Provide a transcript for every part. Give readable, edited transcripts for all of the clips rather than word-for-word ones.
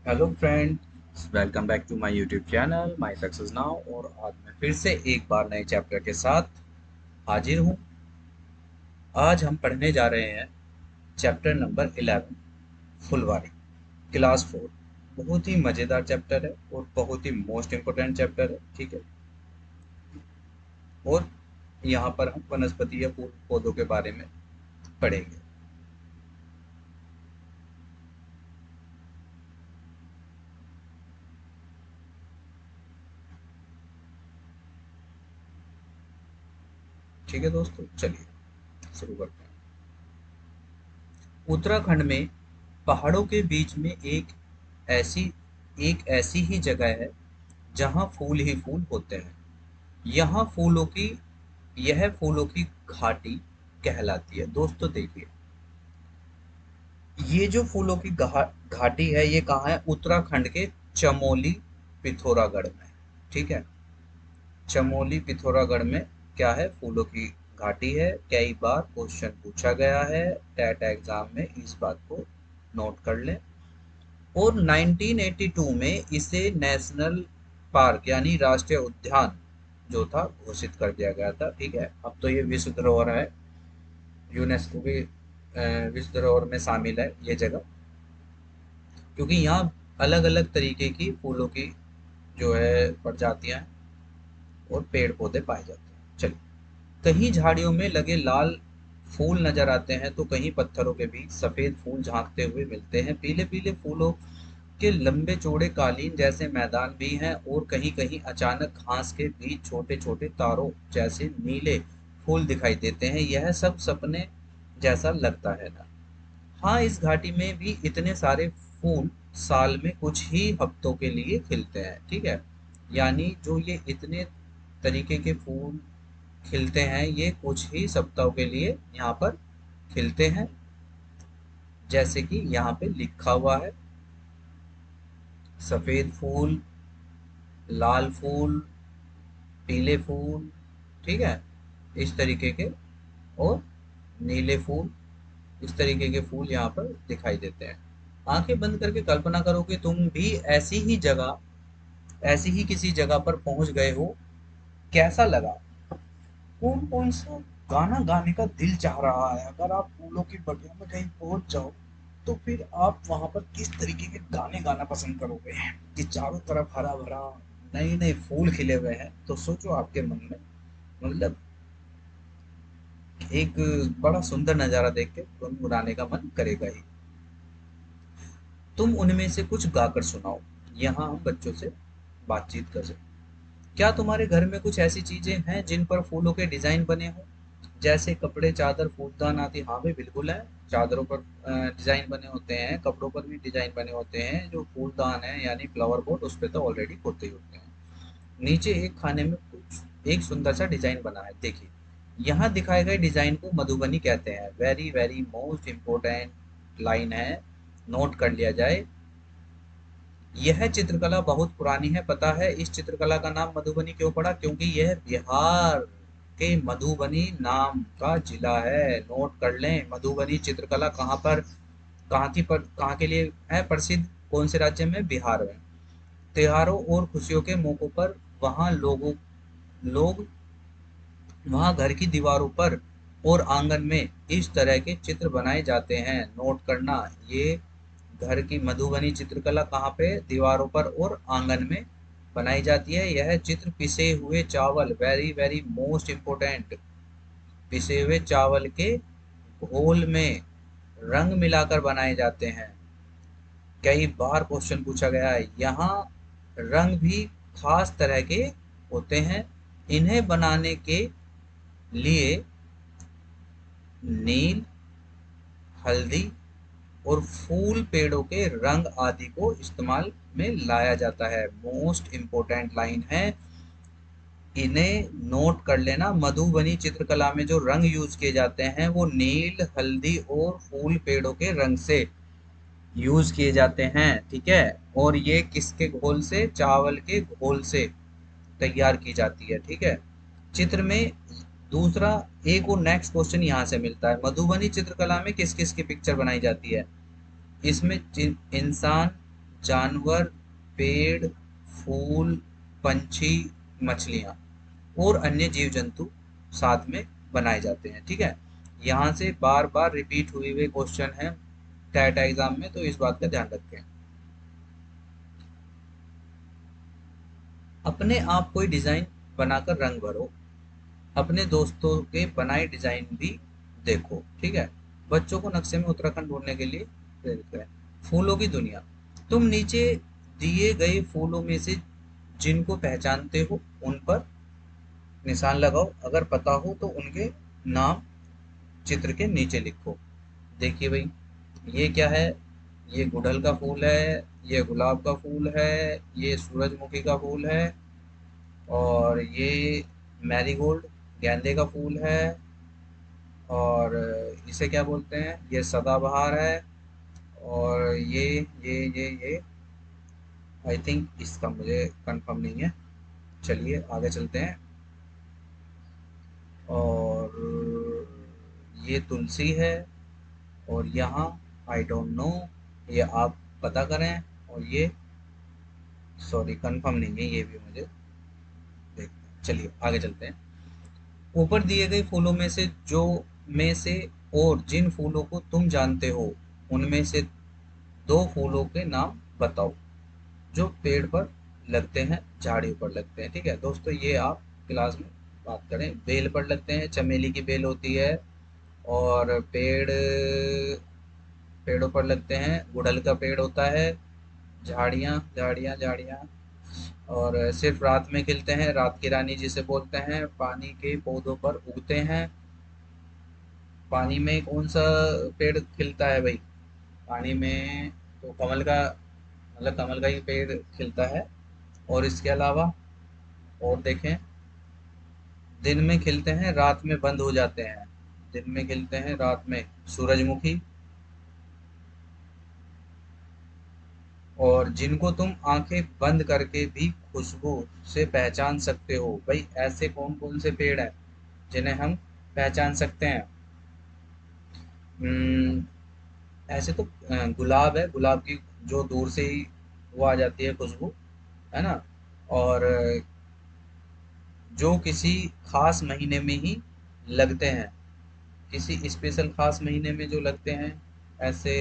Hello friends, welcome back to my YouTube channel my success now. और आज मैं फिर से एक बार नए चैप्टर के साथ हाजिर हूँ। आज हम पढ़ने जा रहे हैं चैप्टर नंबर 11, फुलवारी, क्लास 4। बहुत ही मज़ेदार चैप्टर है और बहुत ही मोस्ट इम्पोर्टेंट चैप्टर है। ठीक है। और यहाँ पर हम वनस्पति या फूल पौधों के बारे में पढ़ेंगे। ठीक है दोस्तों, चलिए शुरू करते हैं। उत्तराखंड में पहाड़ों के बीच में ऐसी एक ऐसी ही जगह है जहाँ फूल ही फूल होते हैं। यहाँ यह फूलों की घाटी कहलाती है। दोस्तों देखिए, ये जो फूलों की घाटी है, ये कहाँ है? उत्तराखंड के चमोली पिथौरागढ़ में। ठीक है। चमोली पिथौरागढ़ में क्या है? फूलों की घाटी है। कई बार क्वेश्चन पूछा गया है टेट एग्जाम में, इस बात को नोट कर लें। और 1982 में इसे नेशनल पार्क यानी राष्ट्रीय उद्यान जो था घोषित कर दिया गया था। ठीक है। अब तो ये विश्व धरोहर है, यूनेस्को की विश्व धरोहर में शामिल है ये जगह, क्योंकि यहाँ अलग अलग तरीके की फूलों की जो है प्रजातियां और पेड़ पौधे पाए जाते हैं। चलिए, कहीं झाड़ियों में लगे लाल फूल नजर आते हैं तो कहीं पत्थरों के बीच सफेद फूल झांकते हुए मिलते हैं। पीले पीले फूलों के लंबे चौड़े कालीन जैसे मैदान भी हैं और कहीं कहीं अचानक घास के बीच छोटे छोटे तारों जैसे नीले फूल दिखाई देते हैं। यह सब सपने जैसा लगता है ना? हाँ, इस घाटी में भी इतने सारे फूल साल में कुछ ही हफ्तों के लिए खिलते हैं। ठीक है। यानी जो ये इतने तरीके के फूल खिलते हैं, ये कुछ ही सप्ताहों के लिए यहाँ पर खिलते हैं। जैसे कि यहाँ पे लिखा हुआ है, सफेद फूल, लाल फूल, पीले फूल, ठीक है, इस तरीके के, और नीले फूल, इस तरीके के फूल यहाँ पर दिखाई देते हैं। आंखें बंद करके कल्पना करो कि तुम भी ऐसी ही किसी जगह पर पहुंच गए हो। कैसा लगा? कौन कौन सा गाना गाने का दिल चाह रहा है? अगर आप फूलों की बगिया में कहीं पहुंच जाओ तो फिर आप वहां पर किस तरीके के गाने गाना पसंद करोगे? कि चारों तरफ हरा भरा नए नए फूल खिले हुए हैं, तो सोचो आपके मन में, मतलब एक बड़ा सुंदर नजारा देख के गुनगुनाने का मन करेगा ही। तुम उनमें से कुछ गाकर सुनाओ। यहाँ हम बच्चों से बातचीत कर सकते। क्या तुम्हारे घर में कुछ ऐसी चीजें हैं जिन पर फूलों के डिजाइन बने हों? जैसे कपड़े, चादर, फूलदान आदि। हाँ भाई, बिल्कुल है। चादरों पर डिजाइन बने होते हैं, कपड़ों पर भी डिजाइन बने होते हैं। जो फूलदान है यानी फ्लावर पोट, उस पे तो ऑलरेडी होते ही होते हैं। नीचे एक खाने में कुछ एक सुंदर सा डिजाइन बना है, देखिए। यहाँ दिखाए गए डिजाइन को मधुबनी कहते हैं। Very very most important line है, नोट कर लिया जाए। यह चित्रकला बहुत पुरानी है। पता है इस चित्रकला का नाम मधुबनी क्यों पड़ा? क्योंकि यह बिहार के मधुबनी नाम का जिला है। नोट कर लें, मधुबनी चित्रकला कहाँ के लिए है प्रसिद्ध? कौन से राज्य में? बिहार में। त्योहारों और खुशियों के मौकों पर वहाँ लोग वहाँ घर की दीवारों पर और आंगन में इस तरह के चित्र बनाए जाते हैं। नोट करना, ये घर की मधुबनी चित्रकला कहाँ पे? दीवारों पर और आंगन में बनाई जाती है। यह चित्र पिसे हुए चावल, वेरी वेरी मोस्ट इम्पोर्टेंट, पिसे हुए चावल के घोल में रंग मिलाकर बनाए जाते हैं। कई बार क्वेश्चन पूछा गया है। यहाँ रंग भी खास तरह के होते हैं। इन्हें बनाने के लिए नील, हल्दी और फूल पेड़ों के रंग आदि को इस्तेमाल में लाया जाता है। मोस्ट इम्पोर्टेंट लाइन है, इन्हें नोट कर लेना। मधुबनी चित्रकला में जो रंग यूज किए जाते हैं वो नील, हल्दी और फूल पेड़ों के रंग से यूज किए जाते हैं। ठीक है। और ये किसके घोल से? चावल के घोल से तैयार की जाती है। ठीक है। चित्र में दूसरा, एक और नेक्स्ट क्वेश्चन यहाँ से मिलता है। मधुबनी चित्रकला में किस किस की पिक्चर बनाई जाती है? इसमें इंसान, जानवर, पेड़, फूल, पंछी, मछलियाँ और अन्य जीव जंतु साथ में बनाए जाते हैं। ठीक है, यहाँ से बार बार रिपीट हुए हुए क्वेश्चन है टैट एग्जाम में, तो इस बात का ध्यान रखें। अपने आप कोई डिजाइन बनाकर रंग भरो, अपने दोस्तों के बनाए डिजाइन भी देखो। ठीक है, बच्चों को नक्शे में उत्तराखंड ढूंढने के लिए प्रेरित करें। फूलों की दुनिया, तुम नीचे दिए गए फूलों में से जिनको पहचानते हो उन पर निशान लगाओ, अगर पता हो तो उनके नाम चित्र के नीचे लिखो। देखिए भाई, ये क्या है? ये गुड़हल का फूल है, ये गुलाब का फूल है, ये सूरजमुखी का फूल है, और ये मैरीगोल्ड गेंदे का फूल है, और इसे क्या बोलते हैं, ये सदाबहार है, और ये आई थिंक इसका मुझे कंफर्म नहीं है। चलिए आगे चलते हैं। और ये तुलसी है, और यहाँ आई डोंट नो, ये आप पता करें। और ये सॉरी कंफर्म नहीं है, ये भी मुझे देख। चलिए आगे चलते हैं। ऊपर दिए गए फूलों में से और जिन फूलों को तुम जानते हो उनमें से दो फूलों के नाम बताओ जो पेड़ पर लगते हैं, झाड़ियों पर लगते हैं। ठीक है दोस्तों, ये आप क्लास में बात करें। बेल पर लगते हैं, चमेली की बेल होती है, और पेड़ों पर लगते हैं, गुड़हल का पेड़ होता है, झाड़ियाँ झाड़ियाँ झाड़ियाँ, और सिर्फ रात में खिलते हैं, रात की रानी जिसे बोलते हैं, पानी के पौधों पर उगते हैं। पानी में कौन सा पेड़ खिलता है भाई? पानी में तो कमल का, मतलब कमल का ही पेड़ खिलता है। और इसके अलावा और देखें, दिन में खिलते हैं, रात में बंद हो जाते हैं। दिन में खिलते हैं, रात में सूरजमुखी। और जिनको तुम आंखें बंद करके भी खुशबू से पहचान सकते हो, भाई ऐसे कौन कौन से पेड़ हैं जिन्हें हम पहचान सकते हैं? हम्म, ऐसे तो गुलाब है, गुलाब की जो दूर से ही वो आ जाती है खुशबू, है ना। और जो किसी खास महीने में ही लगते हैं, किसी स्पेशल खास महीने में जो लगते हैं, ऐसे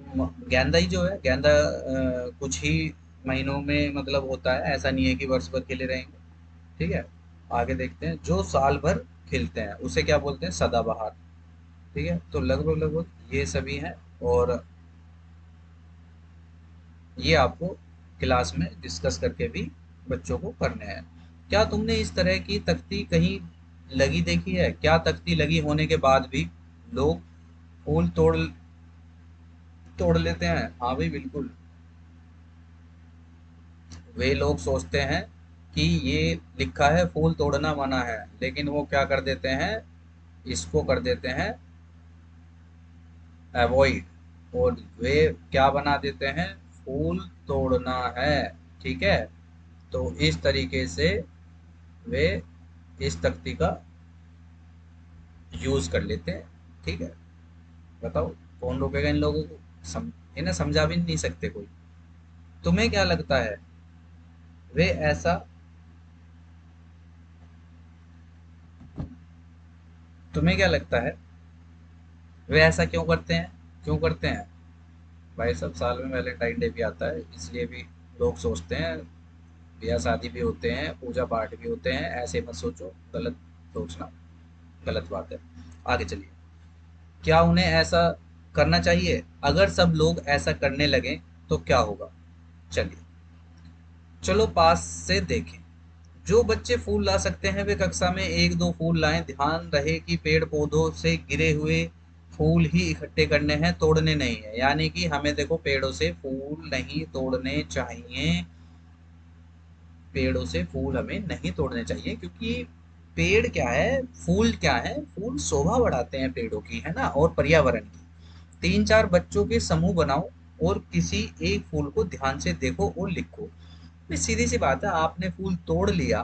गेंदा ही जो है, गेंदा कुछ ही महीनों में मतलब होता है, ऐसा नहीं है कि वर्ष भर खिले रहेंगे। ठीक है, आगे देखते हैं। जो साल भर खिलते हैं उसे क्या बोलते हैं? सदाबहार। ठीक है, तो लगभग लगभग ये सभी हैं, और ये आपको क्लास में डिस्कस करके भी बच्चों को करने हैं। क्या तुमने इस तरह की तख्ती कहीं लगी देखी है? क्या तख्ती लगी होने के बाद भी लोग फूल तोड़ लेते हैं? हाँ भाई बिल्कुल। वे लोग सोचते हैं कि ये लिखा है फूल तोड़ना मना है, लेकिन वो क्या कर देते हैं, इसको कर देते हैं अवॉइड, और वे क्या बना देते हैं, फूल तोड़ना है। ठीक है, तो इस तरीके से वे इस तख्ती का यूज कर लेते हैं। ठीक है, बताओ कौन रोकेगा इन लोगों को? इन्हें समझा भी नहीं सकते कोई। तुम्हें क्या लगता है, वे ऐसा तुम्हें क्या लगता है वे ऐसा क्यों करते हैं? क्यों करते हैं भाई? सब साल में वैलेंटाइन डे भी आता है, इसलिए भी लोग सोचते हैं, ब्याह शादी भी होते हैं, पूजा पाठ भी होते हैं। ऐसे मत सोचो, गलत सोचना गलत बात है। आगे चलिए। क्या उन्हें ऐसा करना चाहिए? अगर सब लोग ऐसा करने लगे तो क्या होगा? चलिए, चलो पास से देखें। जो बच्चे फूल ला सकते हैं वे कक्षा में एक दो फूल लाएं। ध्यान रहे कि पेड़ पौधों से गिरे हुए फूल ही इकट्ठे करने हैं, तोड़ने नहीं है। यानी कि हमें देखो पेड़ों से फूल नहीं तोड़ने चाहिए, पेड़ों से फूल हमें नहीं तोड़ने चाहिए, क्योंकि पेड़ क्या है, फूल क्या है, फूल शोभा बढ़ाते हैं पेड़ों की, है ना, और पर्यावरण की। तीन चार बच्चों के समूह बनाओ और किसी एक फूल को ध्यान से देखो और लिखो। ये सीधी सी बात है, आपने फूल तोड़ लिया,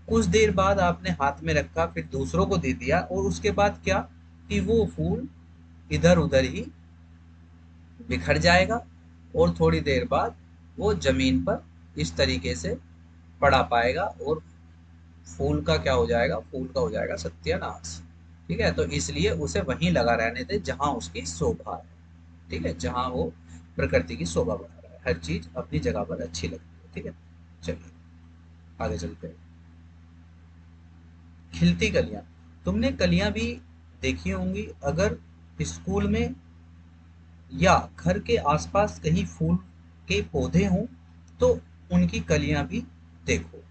कुछ देर बाद आपने हाथ में रखा, फिर दूसरों को दे दिया, और उसके बाद क्या कि वो फूल इधर उधर ही बिखर जाएगा और थोड़ी देर बाद वो जमीन पर इस तरीके से पड़ा पाएगा और फूल का क्या हो जाएगा, फूल का हो जाएगा सत्यानाश। ठीक है, तो इसलिए उसे वहीं लगा रहने दे जहां उसकी शोभा है। ठीक है, जहां वो प्रकृति की शोभा बढ़ा रहा है। हर चीज अपनी जगह पर अच्छी लगती है। ठीक है, चलिए आगे चलते हैं। खिलती कलियां, तुमने कलियां भी देखी होंगी। अगर स्कूल में या घर के आसपास कहीं फूल के पौधे हों तो उनकी कलियां भी देखो।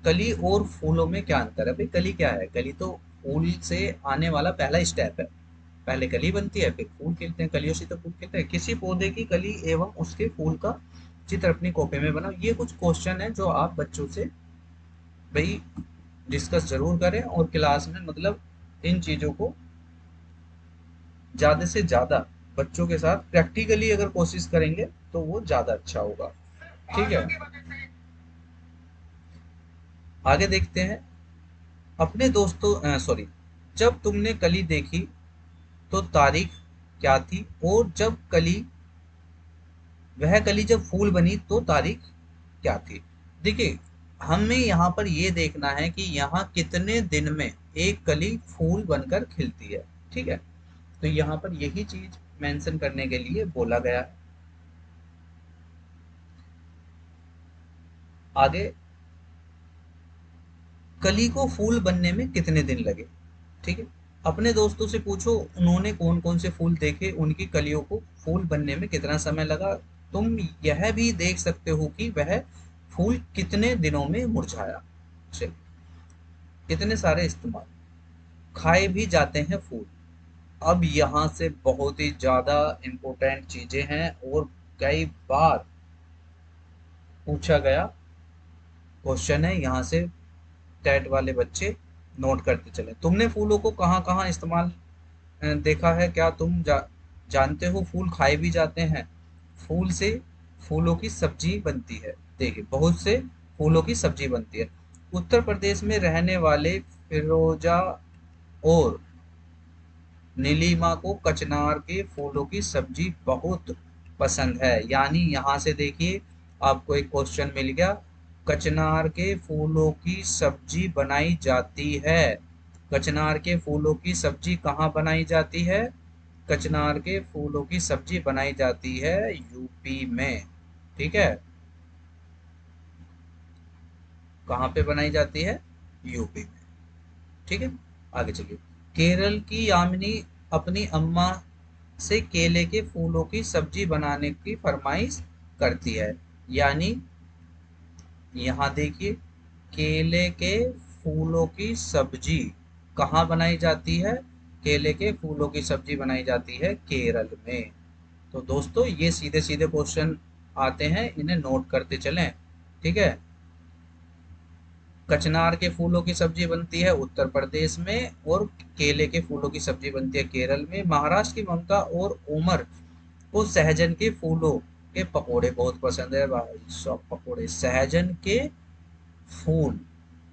कली और फूलों में क्या अंतर है? भाई कली क्या है? कली तो फूल से आने वाला पहला स्टेप है। पहले कली बनती है, फिर फूल खिलते हैं, कलियों से तो फूल खिलते हैं। किसी पौधे की कली एवं उसके फूल का चित्र अपनी कॉपी में बनाओ। ये कुछ क्वेश्चन है जो आप बच्चों से भाई डिस्कस जरूर करें और क्लास में मतलब इन चीजों को ज्यादा से ज्यादा बच्चों के साथ प्रैक्टिकली अगर कोशिश करेंगे तो वो ज्यादा अच्छा होगा। ठीक है, आगे देखते हैं। अपने दोस्तों सॉरी, जब तुमने कली देखी तो तारीख क्या थी? और जब कली वह कली जब फूल बनी तो तारीख क्या थी? देखिए, हमें यहाँ पर ये देखना है कि यहाँ कितने दिन में एक कली फूल बनकर खिलती है। ठीक है, तो यहाँ पर यही चीज मेंशन करने के लिए बोला गया है। आगे, कली को फूल बनने में कितने दिन लगे? ठीक है, अपने दोस्तों से पूछो उन्होंने कौन कौन से फूल देखे, उनकी कलियों को फूल बनने में कितना समय लगा। तुम यह भी देख सकते हो कि वह फूल कितने दिनों में मुरझाया। चलिए, कितने सारे इस्तेमाल। खाए भी जाते हैं फूल। अब यहाँ से बहुत ही ज्यादा इम्पोर्टेंट चीजें हैं और कई बार पूछा गया क्वेश्चन है। यहाँ से टैट वाले बच्चे नोट करते चले। तुमने फूलों को कहाँ कहाँ इस्तेमाल देखा है? क्या तुम जानते हो फूल खाए भी जाते हैं? फूल से फूलों की सब्जी बनती है। देखिए, बहुत से फूलों की सब्जी बनती है। उत्तर प्रदेश में रहने वाले फिरोजा और नीलिमा को कचनार के फूलों की सब्जी बहुत पसंद है। यानी यहाँ से देखिए आपको एक क्वेश्चन मिल गया। कचनार के फूलों की सब्जी बनाई जाती है। कचनार के फूलों की सब्जी कहाँ बनाई जाती है? कचनार के फूलों की सब्जी बनाई जाती है यूपी में। ठीक है, कहाँ पे बनाई जाती है? यूपी में। ठीक है, आगे चलिए। केरल की यामिनी अपनी अम्मा से केले के फूलों की सब्जी बनाने की फरमाइश करती है। यानी यहाँ देखिए, केले के फूलों की सब्जी कहाँ बनाई जाती है? केले के फूलों की सब्जी बनाई जाती है केरल में। तो दोस्तों ये सीधे सीधे क्वेश्चन आते हैं, इन्हें नोट करते चलें। ठीक है, कचनार के फूलों की सब्जी बनती है उत्तर प्रदेश में और केले के फूलों की सब्जी बनती है केरल में। महाराष्ट्र की ममता और उमर को सहजन के फूलों के पकोड़े बहुत पसंद है। भाई सब पकोड़े सहजन के फूल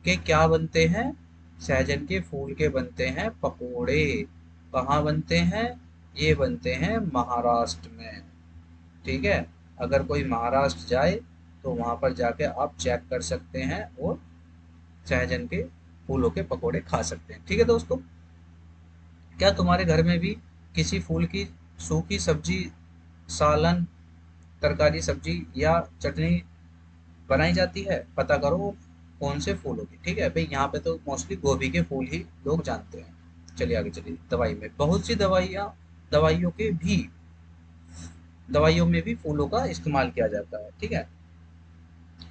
के क्या बनते हैं? सहजन के फूल के बनते हैं पकोड़े। कहाँ बनते हैं? ये बनते हैं महाराष्ट्र में। ठीक है, अगर कोई महाराष्ट्र जाए तो वहां पर जाके आप चेक कर सकते हैं और सहजन के फूलों के पकोड़े खा सकते हैं। ठीक है दोस्तों, क्या तुम्हारे घर में भी किसी फूल की सूखी सब्जी, सालन, तरकारी सब्जी या चटनी बनाई जाती है? पता करो कौन से फूलों की। ठीक है भाई, यहाँ पे तो मोस्टली गोभी के फूल ही लोग जानते हैं। चलिए आगे चलिए। दवाई में बहुत सी दवाइयाँ, दवाइयों के भी दवाइयों में भी फूलों का इस्तेमाल किया जाता है। ठीक है,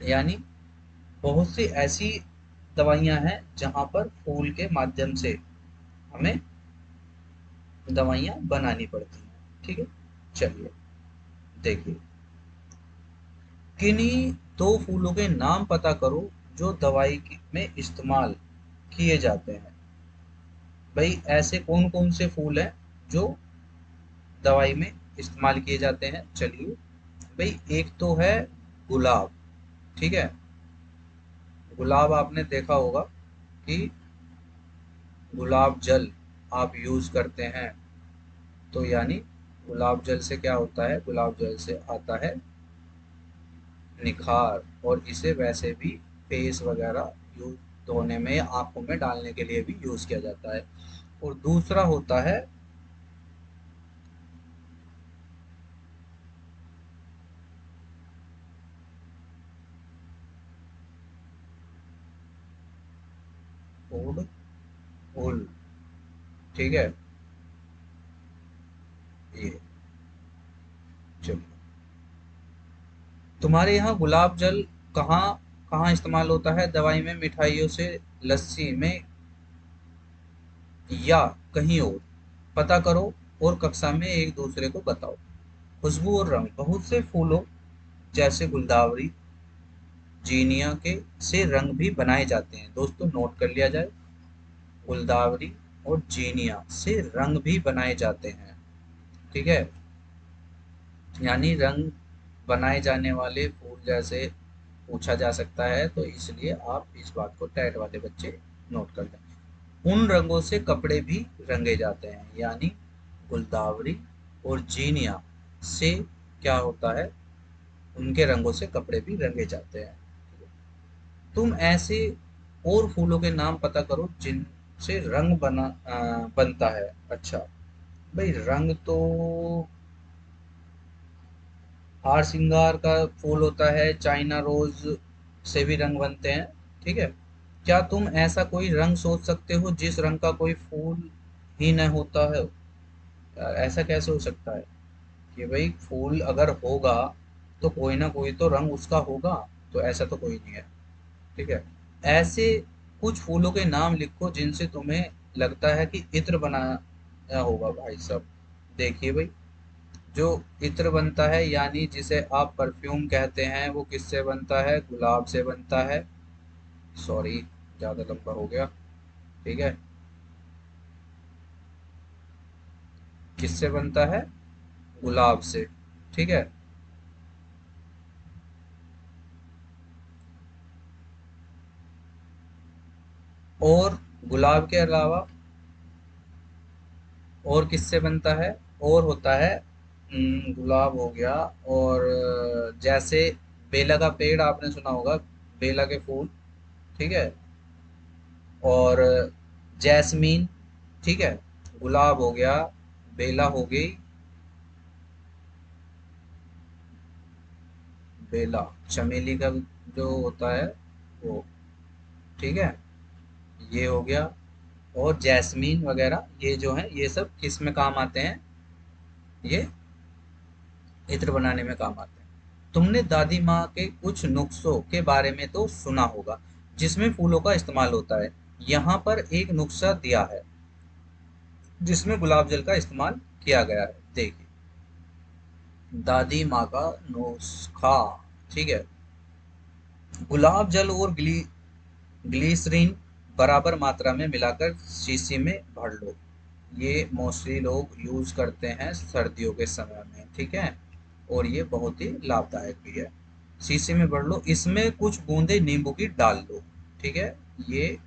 यानी बहुत सी ऐसी दवाइयाँ हैं जहाँ पर फूल के माध्यम से हमें दवाइयाँ बनानी पड़ती हैं। ठीक है, चलिए देखिए, किन्हीं दो फूलों के नाम पता करो जो में इस्तेमाल किए जाते हैं। भाई ऐसे कौन कौन से फूल हैं जो दवाई में इस्तेमाल किए जाते हैं? चलिए भाई, एक तो है गुलाब। ठीक है, गुलाब आपने देखा होगा कि गुलाब जल आप यूज करते हैं, तो यानी गुलाब जल से क्या होता है? गुलाब जल से आता है निखार, और इसे वैसे भी फेस वगैरह यूज धोने में या आंखों में डालने के लिए भी यूज किया जाता है। और दूसरा होता है ओड उल। ठीक है, ये चलो, तुम्हारे यहाँ गुलाब जल कहाँ कहाँ इस्तेमाल होता है? दवाई में, मिठाइयों से, लस्सी में, या कहीं और? पता करो और कक्षा में एक दूसरे को बताओ। खुशबू और रंग, बहुत से फूलों जैसे गुलदावरी, जीनिया के से रंग भी बनाए जाते हैं। दोस्तों नोट कर लिया जाए, गुलदावरी और जीनिया से रंग भी बनाए जाते हैं। ठीक है, यानी रंग बनाए जाने वाले फूल जैसे पूछा जा सकता है, तो इसलिए आप इस बात को टैट वाले बच्चे नोट कर लें। उन रंगों से कपड़े भी रंगे जाते हैं, यानी गुलदावरी और जीनिया से क्या होता है? उनके रंगों से कपड़े भी रंगे जाते हैं। तुम ऐसे और फूलों के नाम पता करो जिनसे रंग बनता है। अच्छा भाई, रंग तो हार श्रृंगार का फूल होता है, चाइना रोज से भी रंग बनते हैं। ठीक है, क्या तुम ऐसा कोई रंग सोच सकते हो जिस रंग का कोई फूल ही न होता है? यार ऐसा कैसे हो सकता है कि भाई फूल अगर होगा तो कोई ना कोई तो रंग उसका होगा, तो ऐसा तो कोई नहीं है। ठीक है, ऐसे कुछ फूलों के नाम लिखो जिनसे तुम्हें लगता है कि इत्र बनाया होगा। भाई साहब देखिए भाई, जो इत्र बनता है यानी जिसे आप परफ्यूम कहते हैं, वो किससे बनता है? गुलाब से बनता है। सॉरी, ज़्यादा लंबा हो गया। ठीक है, किससे बनता है? गुलाब से। ठीक है, और गुलाब के अलावा और किससे बनता है? और होता है गुलाब हो गया, और जैसे बेला का पेड़ आपने सुना होगा, बेला के फूल। ठीक है, और जैस्मीन। ठीक है, गुलाब हो गया, बेला हो गई, बेला चमेली का जो होता है वो। ठीक है, ये हो गया, और जैस्मीन वगैरह ये जो है ये सब किस में काम आते हैं? ये इत्र बनाने में काम आते हैं। तुमने दादी माँ के कुछ नुस्खों के बारे में तो सुना होगा जिसमें फूलों का इस्तेमाल होता है। यहाँ पर एक नुस्खा दिया है जिसमें गुलाब जल का इस्तेमाल किया गया है, देखिए। दादी माँ का नुस्खा। ठीक है, गुलाब जल और ग्लिसरीन बराबर मात्रा में मिलाकर शीशी में भर लो। ये मोस्टली लोग यूज करते हैं सर्दियों के समय में। ठीक है, और ये बहुत ही लाभदायक भी है। शीशी में भर लो, इसमें कुछ बूंदे नींबू की डाल लो। ठीक है, ये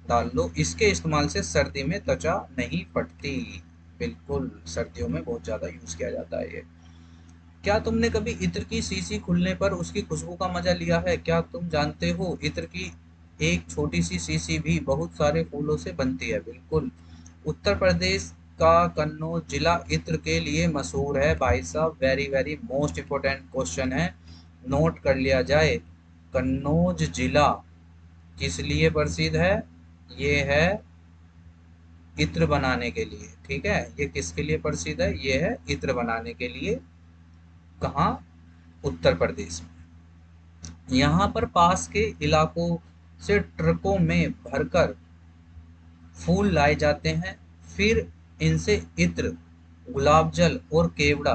डाल लो। इसके इस्तेमाल से सर्दी में त्वचा नहीं फटती। बिल्कुल, सर्दियों में बहुत ज्यादा यूज किया जाता है ये। क्या तुमने कभी इत्र की शीशी खुलने पर उसकी खुशबू का मजा लिया है? क्या तुम जानते हो इत्र की एक छोटी सी शीशी भी बहुत सारे फूलों से बनती है? बिल्कुल, उत्तर प्रदेश का कन्नौज जिला इत्र के लिए मशहूर है। भाई साहब very very most important question है, नोट कर लिया जाए। कन्नौज जिला किस लिए प्रसिद्ध है? ये है इत्र बनाने के लिए। ठीक है, ये किसके लिए प्रसिद्ध है? ये है इत्र बनाने के लिए। कहाँ? उत्तर प्रदेश में। यहाँ पर पास के इलाकों से ट्रकों में भरकर फूल लाए जाते हैं, फिर इनसे इत्र, गुलाब जल और केवड़ा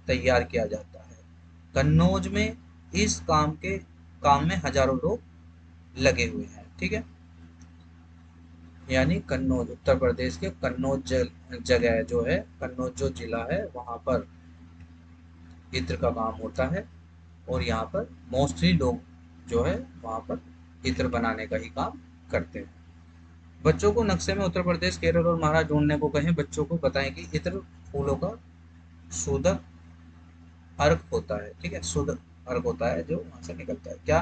तैयार किया जाता है। कन्नौज में इस काम में हजारों लोग लगे हुए हैं। ठीक है, यानी कन्नौज, उत्तर प्रदेश के कन्नौज जगह जो है, कन्नौज जो जिला है वहां पर इत्र का काम होता है। और यहाँ पर मोस्टली लोग जो है वहाँ पर इत्र बनाने का ही काम करते हैं। बच्चों को नक्शे में उत्तर प्रदेश, केरल और महाराष्ट्र ढूंढने को कहें। बच्चों को बताएं कि इत्र फूलों का शोधक अर्क होता है, ठीक है, शुद्ध अर्क होता है जो वहां से निकलता है। क्या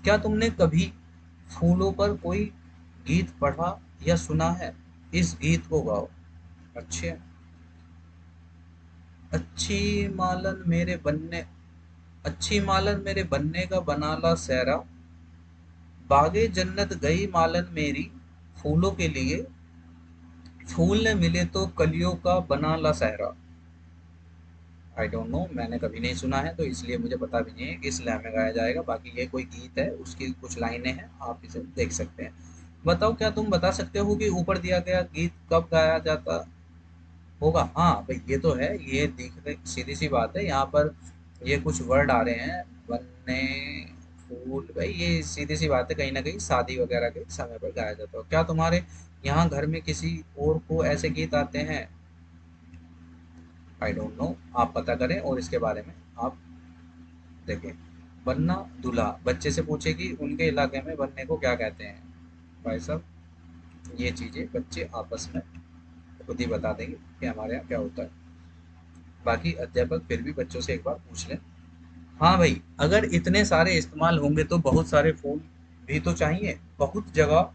क्या तुमने कभी फूलों पर कोई गीत पढ़ा या सुना है? इस गीत को गाओ। अच्छे, अच्छी मालन मेरे बनने, अच्छी मालन मेरे बनने का बनाला सहरा, बागे जन्नत गई मालन मेरी, फूलों के लिए फूल न मिले तो कलियों का बनाला सहरा। आई डोंट नो, मैंने कभी नहीं सुना है तो इसलिए मुझे पता भी नहीं है किस लय में गाया जाएगा। बाकी ये कोई गीत है, उसकी कुछ लाइनें हैं, आप इसे देख सकते हैं। बताओ, क्या तुम बता सकते हो कि ऊपर दिया गया गीत कब गाया जाता होगा? हाँ भाई, ये तो है, ये दिख सीधी सी बात है, यहाँ पर ये कुछ वर्ड आ रहे हैं, बनने, फूल, भाई ये सीधी सी बात है, कहीं ना कहीं शादी वगैरह के समय पर गाया जाता हो। क्या तुम्हारे यहाँ घर में किसी और को ऐसे गीत आते हैं? आई डोंट नो, आप पता करें और इसके बारे में आप देखें। बनना दूल्हा, बच्चे से पूछे कि उनके इलाके में बनने को क्या कहते हैं। भाई साहब, ये चीजें बच्चे आपस में खुद ही बता देंगे कि हमारे यहाँ क्या होता है। बाकी अध्यापक फिर भी बच्चों से एक बार पूछ लें। हाँ भाई, अगर इतने सारे इस्तेमाल होंगे तो बहुत सारे फूल भी तो चाहिए। बहुत जगह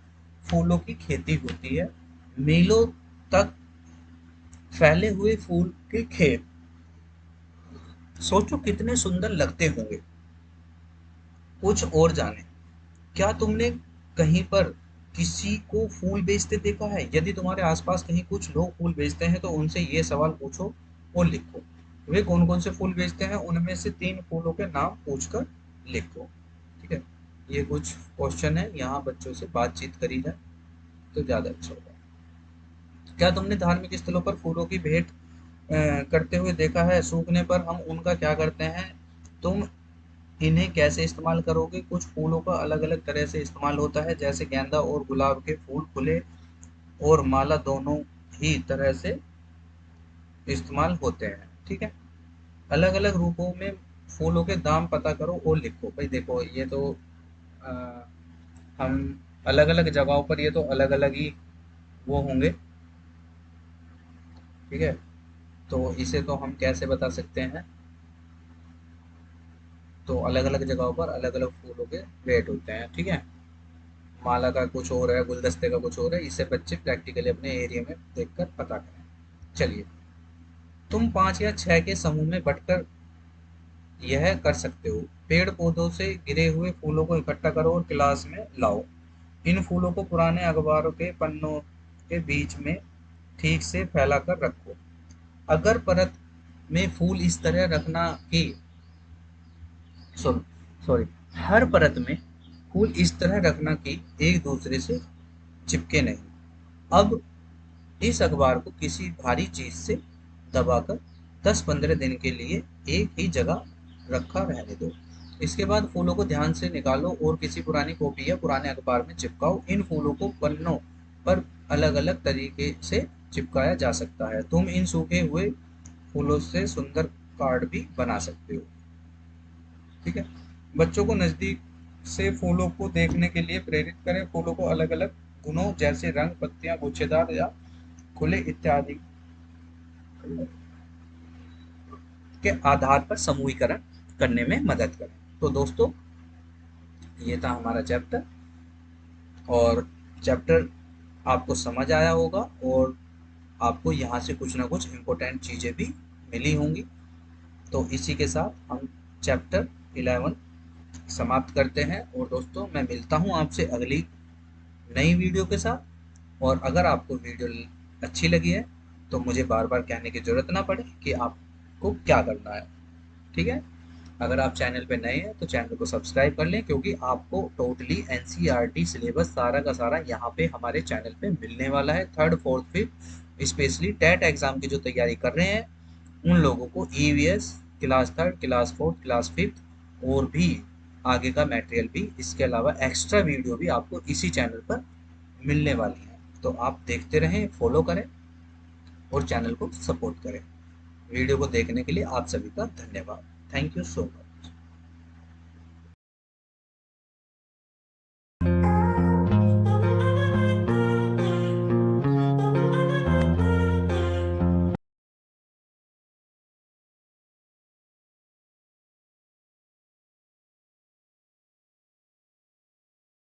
फूलों की खेती होती है, मीलों तक फैले हुए फूल के खेत, सोचो कितने सुंदर लगते होंगे। कुछ और जाने, क्या तुमने कहीं पर किसी को फूल बेचते देखा है? यदि तुम्हारे आसपास कहीं कुछ लोग फूल बेचते हैं तो उनसे ये सवाल पूछो और लिखो, वे कौन कौन से फूल बेचते हैं, उनमें से 3 फूलों के नाम पूछकर लिखो। ठीक है, ये कुछ क्वेश्चन है, यहाँ बच्चों से बातचीत करी जाए तो ज्यादा अच्छा होगा। क्या तुमने धार्मिक स्थलों पर फूलों की भेंट करते हुए देखा है? सूखने पर हम उनका क्या करते हैं? तुम इन्हें कैसे इस्तेमाल करोगे? कुछ फूलों का अलग अलग तरह से इस्तेमाल होता है, जैसे गेंदा और गुलाब के फूल खुले और माला दोनों ही तरह से इस्तेमाल होते हैं। ठीक है, अलग अलग रूपों में फूलों के दाम पता करो और लिखो। भाई देखो, ये तो अ, हम अलग अलग जगहों पर ये तो अलग अलग ही वो होंगे। ठीक है, तो इसे तो हम कैसे बता सकते हैं? तो अलग अलग जगहों पर अलग अलग फूलों के रेट होते हैं। ठीक है, माला का कुछ और है, गुलदस्ते का कुछ और है, इसे बच्चे प्रैक्टिकली अपने एरिया में देखकर पता करें। चलिए, तुम 5 या 6 के समूह में बंटकर यह कर सकते हो। पेड़ पौधों से गिरे हुए फूलों को इकट्ठा करो और क्लास में लाओ। इन फूलों को पुराने अखबारों के पन्नों के बीच में ठीक से फैला कर रखो। अगर परत में फूल इस तरह रखना कि सॉरी सॉरी हर परत में फूल इस तरह रखना कि एक दूसरे से चिपके नहीं। अब इस अखबार को किसी भारी चीज से दबाकर 10-15 दिन के लिए एक ही जगह रखा रहने दो। इसके बाद फूलों को ध्यान से निकालो और किसी पुरानी कॉपी या पुराने अखबार में चिपकाओ। इन फूलों को पन्नों पर अलग अलग तरीके से चिपकाया जा सकता है। तुम इन सूखे हुए फूलों से सुंदर कार्ड भी बना सकते हो। ठीक है, बच्चों को नजदीक से फूलों को देखने के लिए प्रेरित करें। फूलों को अलग अलग गुणों जैसे रंग, पत्तियां, गुच्छेदार या खुले इत्यादि के आधार पर समूहीकरण करने में मदद करें। तो दोस्तों, ये था हमारा चैप्टर, और चैप्टर आपको समझ आया होगा और आपको यहाँ से कुछ ना कुछ इम्पोर्टेंट चीज़ें भी मिली होंगी। तो इसी के साथ हम चैप्टर 11 समाप्त करते हैं। और दोस्तों, मैं मिलता हूँ आपसे अगली नई वीडियो के साथ। और अगर आपको वीडियो अच्छी लगी है तो मुझे बार बार कहने की ज़रूरत ना पड़े कि आपको क्या करना है। ठीक है, अगर आप चैनल पे नए हैं तो चैनल को सब्सक्राइब कर लें, क्योंकि आपको टोटली एनसीईआरटी सिलेबस सारा का सारा यहाँ पे हमारे चैनल पे मिलने वाला है। Third, fourth, fifth, specially TET exam की जो तैयारी कर रहे हैं उन लोगों को EVS class third, class fourth, class fifth और भी आगे का मटेरियल भी, इसके अलावा एक्स्ट्रा वीडियो भी आपको इसी चैनल पर मिलने वाली है। तो आप देखते रहें, फॉलो करें और चैनल को सपोर्ट करें। वीडियो को देखने के लिए आप सभी का धन्यवाद। Thank you so much.